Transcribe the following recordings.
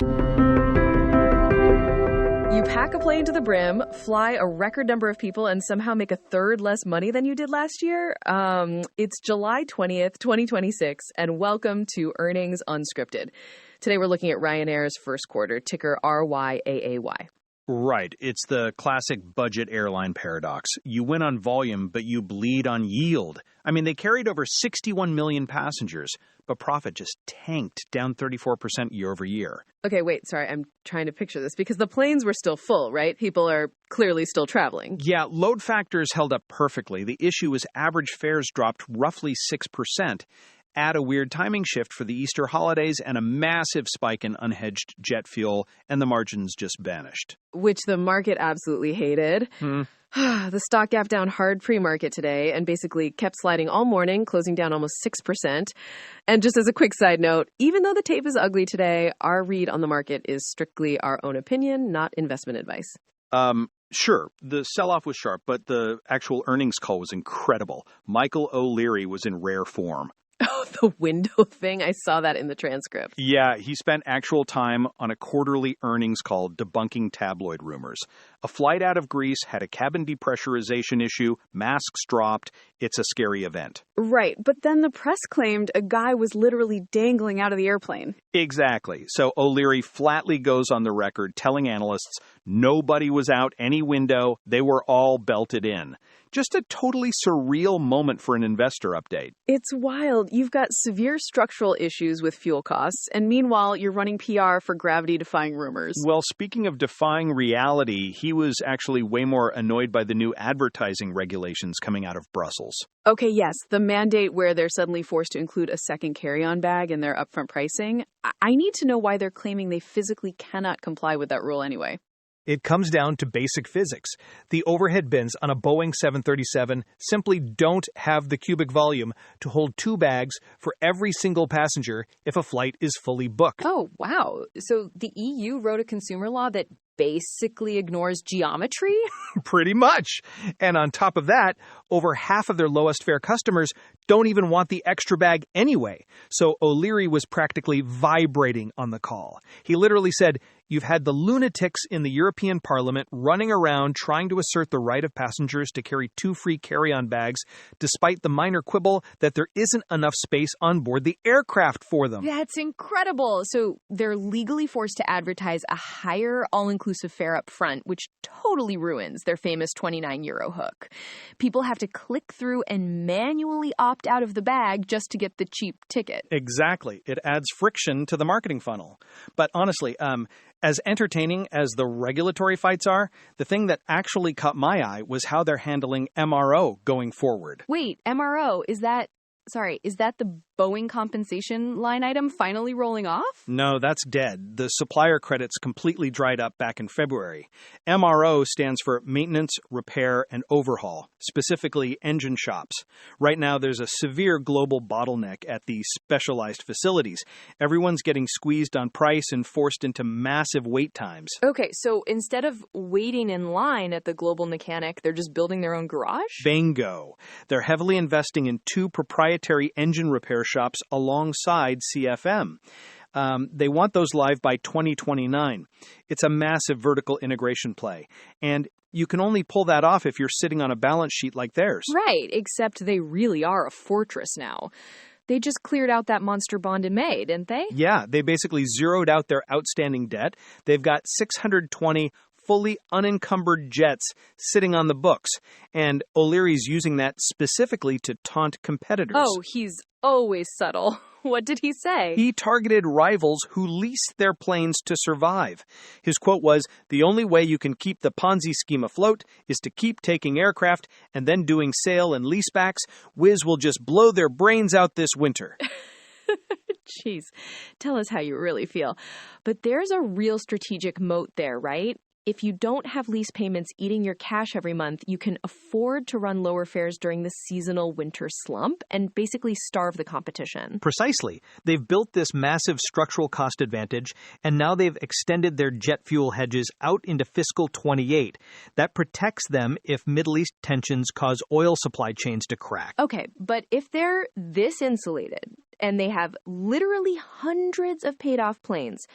You pack a plane to the brim, fly a record number of people, and somehow make a third less money than you did last year? It's July 20th, 2026, and welcome to Earnings Unscripted. Today we're looking at Ryanair's first quarter, ticker RYAAY. Right. It's the classic budget airline paradox. You win on volume, but you bleed on yield. I mean, they carried over 61 million passengers, but profit just tanked, down 34% year over year. Okay, wait, sorry, I'm trying to picture this because the planes were still full, right? People are clearly still traveling. Yeah, load factors held up perfectly. The issue was average fares dropped roughly 6%. Add a weird timing shift for the Easter holidays and a massive spike in unhedged jet fuel, and the margins just vanished. Which the market absolutely hated. The stock gap down hard pre-market today and basically kept sliding all morning, closing down almost 6%. And just as a quick side note, even though the tape is ugly today, our read on the market is strictly our own opinion, not investment advice. Sure, the sell-off was sharp, but the actual earnings call was incredible. Michael O'Leary was in rare form. Oh, the window thing. I saw that in the transcript. Yeah, he spent actual time on a quarterly earnings call debunking tabloid rumors. A flight out of Greece had a cabin depressurization issue, masks dropped. It's a scary event. Right, but then the press claimed a guy was literally dangling out of the airplane. Exactly. So O'Leary flatly goes on the record telling analysts nobody was out any window. They were all belted in. Just a totally surreal moment for an investor update. It's wild. You've got severe structural issues with fuel costs, and meanwhile, you're running PR for gravity-defying rumors. Well, speaking of defying reality, he was actually way more annoyed by the new advertising regulations coming out of Brussels. Okay, yes, the mandate where they're suddenly forced to include a second carry-on bag in their upfront pricing. I need to know why they're claiming they physically cannot comply with that rule anyway. It comes down to basic physics. The overhead bins on a Boeing 737 simply don't have the cubic volume to hold two bags for every single passenger if a flight is fully booked. Oh, wow. So the EU wrote a consumer law that basically ignores geometry? Pretty much. And on top of that, over half of their lowest fare customers don't even want the extra bag anyway. So O'Leary was practically vibrating on the call. He literally said, "You've had the lunatics in the European Parliament running around trying to assert the right of passengers to carry two free carry-on bags, despite the minor quibble that there isn't enough space on board the aircraft for them." That's incredible. So they're legally forced to advertise a higher all-inclusive fare up front, which totally ruins their famous €29 hook. People have to click through and manually opt out of the bag just to get the cheap ticket. Exactly. It adds friction to the marketing funnel. But honestly, as entertaining as the regulatory fights are, the thing that actually caught my eye was how they're handling MRO going forward. Wait, MRO, is that the Boeing compensation line item finally rolling off? No, that's dead. The supplier credits completely dried up back in February. MRO stands for maintenance, repair, and overhaul, specifically engine shops. Right now, there's a severe global bottleneck at the specialized facilities. Everyone's getting squeezed on price and forced into massive wait times. Okay, so instead of waiting in line at the global mechanic, they're just building their own garage? Bingo. They're heavily investing in 2 proprietary engine repair shops alongside CFM. They want those live by 2029. It's a massive vertical integration play. And you can only pull that off if you're sitting on a balance sheet like theirs. Right, except they really are a fortress now. They just cleared out that monster bond in May, didn't they? Yeah, they basically zeroed out their outstanding debt. They've got 620 fully unencumbered jets sitting on the books. And O'Leary's using that specifically to taunt competitors. Oh, he's always subtle. What did he say? He targeted rivals who leased their planes to survive. His quote was, "The only way you can keep the Ponzi scheme afloat is to keep taking aircraft and then doing sale and leasebacks. Wizz will just blow their brains out this winter." Jeez, tell us how you really feel. But there's a real strategic moat there, right? If you don't have lease payments eating your cash every month, you can afford to run lower fares during the seasonal winter slump and basically starve the competition. Precisely. They've built this massive structural cost advantage, and now they've extended their jet fuel hedges out into fiscal 28. That protects them if Middle East tensions cause oil supply chains to crack. Okay, but if they're this insulated and they have literally hundreds of paid-off planes,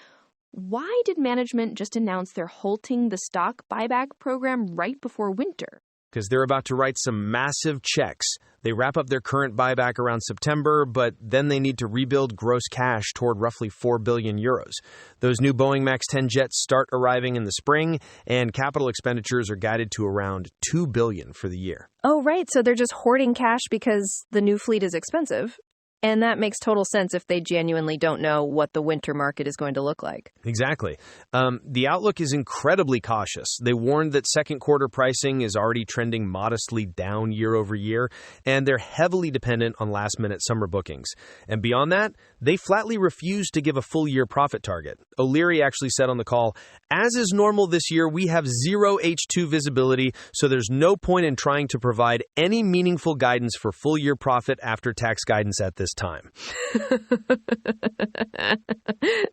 Why did management just announce they're halting the stock buyback program right before winter? Because they're about to write some massive checks. They wrap up their current buyback around September, but then they need to rebuild gross cash toward roughly 4 billion euros. Those new Boeing MAX 10 jets start arriving in the spring, and capital expenditures are guided to around 2 billion for the year. Oh, right. So they're just hoarding cash because the new fleet is expensive. And that makes total sense if they genuinely don't know what the winter market is going to look like. Exactly. The outlook is incredibly cautious. They warned that second quarter pricing is already trending modestly down year over year, and they're heavily dependent on last-minute summer bookings. And beyond that, they flatly refuse to give a full-year profit target. O'Leary actually said on the call, "As is normal this year, we have zero H2 visibility, so there's no point in trying to provide any meaningful guidance for full-year profit after tax guidance at this time."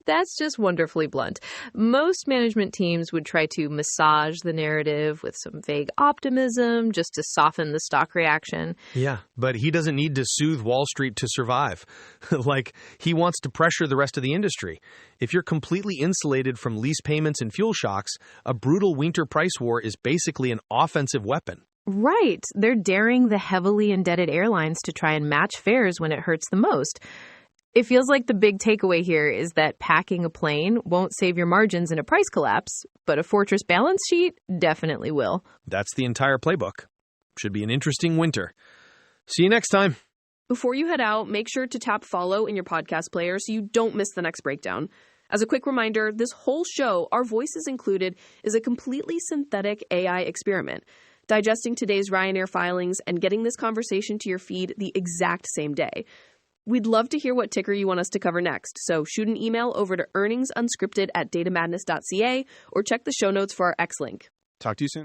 That's just wonderfully blunt. Most management teams would try to massage the narrative with some vague optimism just to soften the stock reaction. Yeah, but he doesn't need to soothe Wall Street to survive. Like, he wants to pressure the rest of the industry. If you're completely insulated from lease payments and fuel shocks, a brutal winter price war is basically an offensive weapon. Right. They're daring the heavily indebted airlines to try and match fares when it hurts the most. It feels like the big takeaway here is that packing a plane won't save your margins in a price collapse, but a fortress balance sheet definitely will. That's the entire playbook. Should be an interesting winter. See you next time. Before you head out, make sure to tap follow in your podcast player so you don't miss the next breakdown. As a quick reminder, this whole show, Our Voices Included, is a completely synthetic AI experiment, digesting today's Ryanair filings and getting this conversation to your feed the exact same day. We'd love to hear what ticker you want us to cover next, so shoot an email over to earningsunscripted@datamadness.ca or check the show notes for our X link. Talk to you soon.